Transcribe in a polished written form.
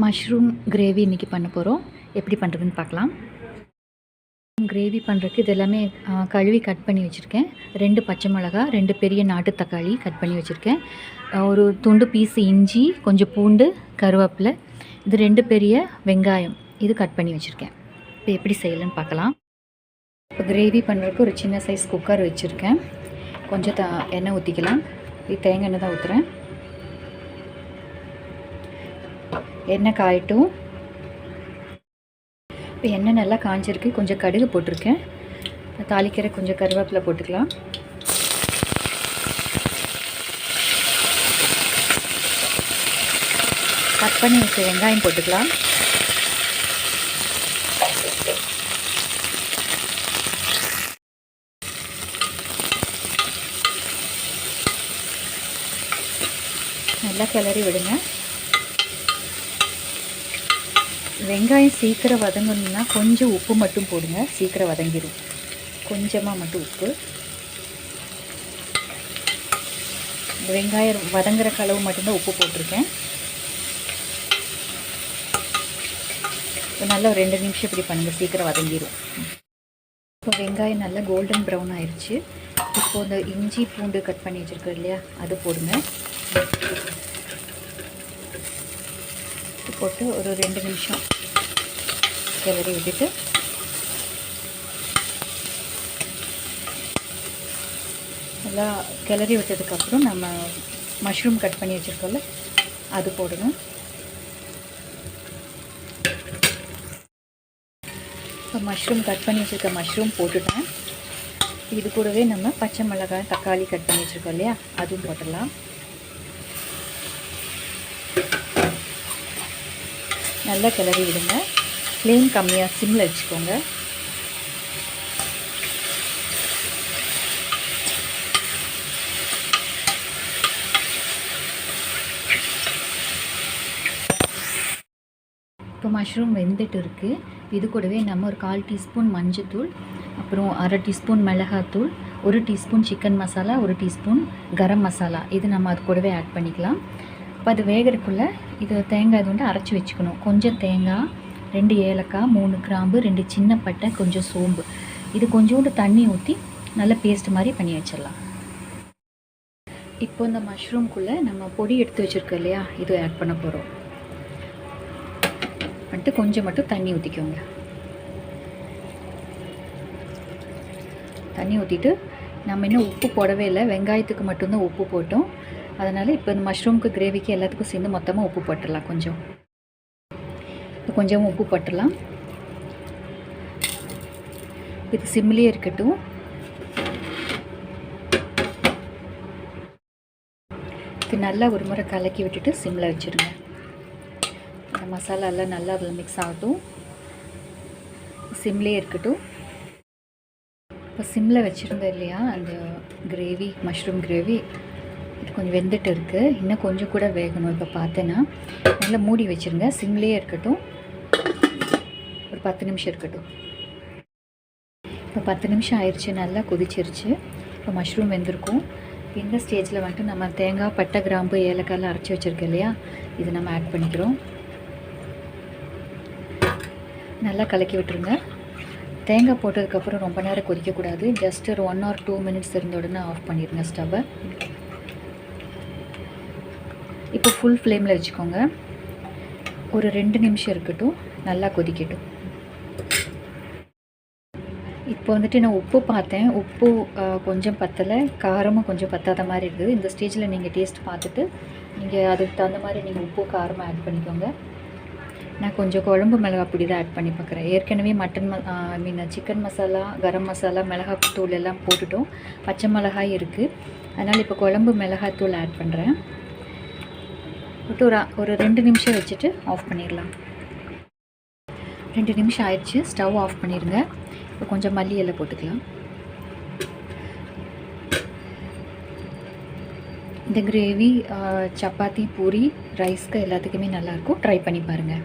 Mushroom gravy இன்றைக்கி பண்ண போகிறோம். எப்படி பண்ணுறதுன்னு பார்க்கலாம். கிரேவி பண்ணுறதுக்கு இது எல்லாமே கழுவி கட் பண்ணி வச்சுருக்கேன். 2 பச்சை மிளகா, 2 பெரிய நாட்டு தக்காளி கட் பண்ணி வச்சுருக்கேன். ஒரு துண்டு பீஸ் இஞ்சி, கொஞ்சம் பூண்டு, கருவேப்பிலை, இது 2 பெரிய வெங்காயம் இது கட் பண்ணி வச்சுருக்கேன். இப்போ எப்படி செய்யலான்னு பார்க்கலாம். இப்போ கிரேவி பண்ணுறதுக்கு ஒரு சின்ன சைஸ் குக்கர் வச்சுருக்கேன். கொஞ்சம் எண்ணெய் ஊற்றிக்கலாம். இது தேங்காய் எண்ணெய் தான் ஊற்றுறேன். எண்ணெய் காயட்டும். இப்போ எண்ணெய் நல்லா காஞ்சிருக்கு. கொஞ்சம் கடுகு போட்டிருக்கேன். தாளிக்கிற கொஞ்சம் கருவேப்பிலை போட்டுக்கலாம். கட் பண்ணி வச்ச வெங்காயம் போட்டுக்கலாம். நல்லா கிளறி விடுங்க. வெங்காயம் சீக்கிரம் வதங்கணும்னா கொஞ்சம் உப்பு மட்டும் போடுங்க, சீக்கிரம் வதங்கிடும். கொஞ்சமாக மட்டும் உப்பு. வெங்காயம் வதங்குற அளவு மட்டும்தான் உப்பு போட்டிருக்கேன். நல்லா ஒரு 2 நிமிஷம் இப்படி பண்ணுங்கள், சீக்கிரம் வதங்கிடும். இப்போ வெங்காயம் நல்லா கோல்டன் ப்ரௌன் ஆயிடுச்சு. இப்போது இந்த இஞ்சி பூண்டு கட் பண்ணி வச்சுருக்கோம் இல்லையா, அது போடுங்க. போட்டு ஒரு 2 நிமிஷம் கிளறி விட்டுட்டு நல்லா கிளறி விட்டதுக்கப்புறம் நம்ம மஷ்ரூம் கட் பண்ணி வச்சுருக்கோம்ல அது போடணும். இப்போ மஷ்ரூம் கட் பண்ணி வச்சுருக்க மஷ்ரூம் போட்டுட்டேன். இது கூடவே நம்ம பச்சை மிளகாய், தக்காளி கட் பண்ணி வச்சுருக்கோம் இல்லையா, அதுவும் போட்டுடலாம். நல்லா கிளறி விடுங்க. ஃப்ளேம் கம்மியாக சிம்மில் வச்சுக்கோங்க. இப்போ மஷ்ரூம் வெந்துட்டு இருக்குது. இது கூடவே நம்ம ஒரு 1/4 டீஸ்பூன் மஞ்சத்தூள், அப்புறம் 1/2 டீஸ்பூன் மிளகாத்தூள், 1 teaspoon chicken masala, 1 teaspoon garam masala இது நம்ம அது கூடவே ஆட் பண்ணிக்கலாம். இப்போ அது வேகிறதுக்குள்ளே இது தேங்காய் இது வந்து அரைச்சி வச்சுக்கணும். கொஞ்சம் தேங்காய், 2 ஏலக்காய், 3 கிராம்பு, 2 சின்ன பட்டை, கொஞ்சம் சோம்பு, இது கொஞ்சோண்டு தண்ணி ஊற்றி நல்ல பேஸ்ட் மாதிரி பண்ணி வச்சிடலாம். இப்போ இந்த மஷ்ரூம்குள்ளே நம்ம பொடி எடுத்து வச்சுருக்கோம் இல்லையா, இது ஆட் பண்ண போகிறோம். வந்துட்டு கொஞ்சம் மட்டும் தண்ணி ஊற்றிக்கோங்க. தண்ணி ஊற்றிட்டு நம்ம இன்னும் உப்பு போடவே இல்லை, வெங்காயத்துக்கு மட்டும்தான் உப்பு போட்டோம். அதனால் இப்போ இந்த மஷ்ரூமுக்கு கிரேவிக்கு எல்லாத்துக்கும் சேர்ந்து மொத்தமாக உப்பு போட்டுடலாம். கொஞ்சம் உப்பு போட்டுடலாம். இது சிம்லேயே இருக்கட்டும். இது நல்லா ஒரு முறை கலக்கி விட்டுட்டு சிம்மில் வச்சுருங்க. அந்த மசாலாலாம் நல்லா அதில் மிக்ஸ் ஆகட்டும். சிம்லேயே இருக்கட்டும். இப்போ சிம்மில் வச்சுருந்தேன் இல்லையா அந்த கிரேவி, மஷ்ரூம் கிரேவி, இது கொஞ்சம் வெந்துட்டு இருக்குது. இன்னும் கொஞ்சம் கூட வேகணும். இப்போ பார்த்தேன்னா நல்லா மூடி வச்சுருங்க. சிம்லேயே இருக்கட்டும். ஒரு 10 நிமிஷம் இருக்கட்டும். இப்போ 10 நிமிஷம் ஆயிடுச்சு. நல்லா கொதிச்சிருச்சு. இப்போ மஷ்ரூம் வெந்திருக்கும். இந்த ஸ்டேஜில் வந்துட்டு நம்ம தேங்காய், பட்டை, கிராம்பு, ஏலக்காயெல்லாம் அரைச்சி வச்சுருக்கோம் இல்லையா, இது நம்ம ஆட் பண்ணிக்கிறோம். நல்லா கலக்கி விட்டுருங்க. தேங்காய் போட்டதுக்கப்புறம் ரொம்ப நேரம் கொதிக்கக்கூடாது. ஜஸ்ட் ஒரு 1 or 2 மினிட்ஸ் இருந்த உடனே ஆஃப் பண்ணிடுங்க ஸ்டவ்வை. இப்போ ஃபுல் ஃப்ளேமில் வச்சுக்கோங்க. ஒரு 2 நிமிஷம் இருக்கட்டும், நல்லா கொதிக்கட்டும். இப்போ வந்துட்டு நான் உப்பு பார்த்தேன். உப்பு கொஞ்சம் பத்தலை, காரமும் கொஞ்சம் பத்தாத மாதிரி இருக்குது. இந்த ஸ்டேஜில் நீங்கள் டேஸ்ட் பார்த்துட்டு நீங்கள் அதுக்கு தகுந்த மாதிரி நீங்கள் உப்பு காரமாக ஆட் பண்ணிக்கோங்க. நான் கொஞ்சம் குழம்பு மிளகாய் பொடி தான் ஆட் பண்ணி பார்க்குறேன். ஏற்கனவே சிக்கன் மசாலா, கரம் மசாலா, மிளகாய் தூள் எல்லாம் போட்டுட்டோம். பச்சை மிளகாய் இருக்குது. அதனால் இப்போ குழம்பு மிளகாய் தூள் ஆட் பண்ணுறேன். விட்டு ஒரு 2 நிமிஷம் வச்சுட்டு ஆஃப் பண்ணிடலாம். 2 நிமிஷம் ஆயிடுச்சு. ஸ்டவ் ஆஃப் பண்ணிடுங்க. இப்போ கொஞ்சம் மல்லி இலை போட்டுக்கலாம். இந்த கிரேவி சப்பாத்தி, பூரி, ரைஸ்க்கு எல்லாத்துக்குமே நல்லாயிருக்கும். ட்ரை பண்ணி பாருங்கள்.